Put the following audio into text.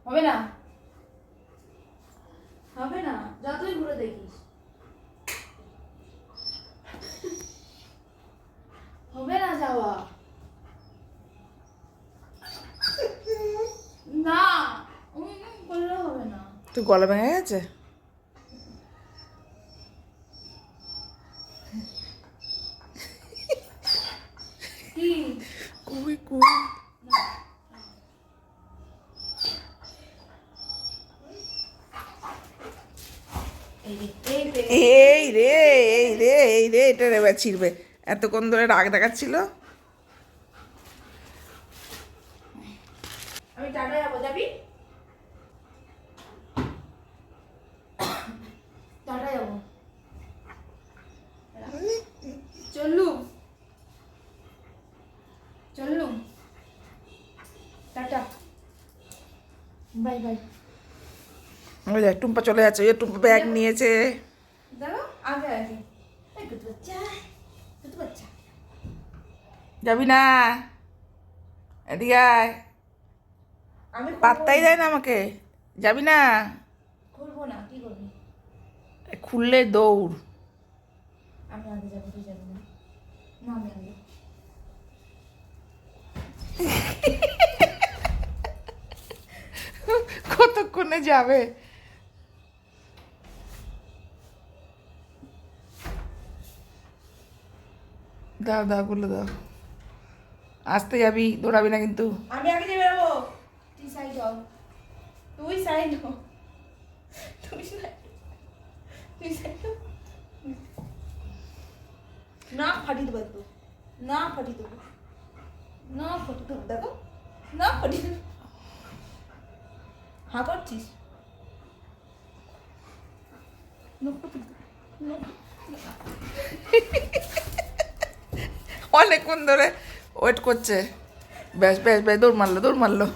হবে না, হবে না, যতই ঘুরে দেখিস হবে না যাওয়া। না বললে হবে না। তুই গলা ভেঙে গেছে? কি কুই কুই। এই রে এই রে এই রে, এটা এবার ছিড়বে। এতক্ষণ ধরে রাগ দেখাচ্ছিল। আমি টাটা যাবো, যাবি? টাটা যাবো, চললুম চললুম, টাটা, বাই বাই। ওই দেখ টুম্পা চলে যাচ্ছে, ওই যে টুম্পা ব্যাগ নিয়েছে। দেখো আগে আগে, এই গুড বাচ্চা, গুড বাচ্চা। যাবি না? এদিকে আয়। আমি পাত্তাই দেয় না আমাকে। যাবি না? খুলবো না, কি করবি? খুললে দৌড়। আমি আগে যাবো, তুই যাবি না? না আমি আগে। কতক্ষণে যাবে? দাও দাও, গুলো দাও। আসতে যাবি, দৌড়াবি না কিন্তু। আমি আগে যাবো, বেরোবো। তুই সাইড হও, তুই সাইড হও, তুই সাইড, তুই সাইড হও। না ফাটি দেবো একটু, না ফাটি দেবো, না ফাটি দেবো, দেখো না ফাটি দেবো। হা করছিস? অনেকক্ষণ ধরে ওয়েট করছে। ব্যাস ব্যাস ব্যাস, দৌড় মারলো দৌড় মারলো।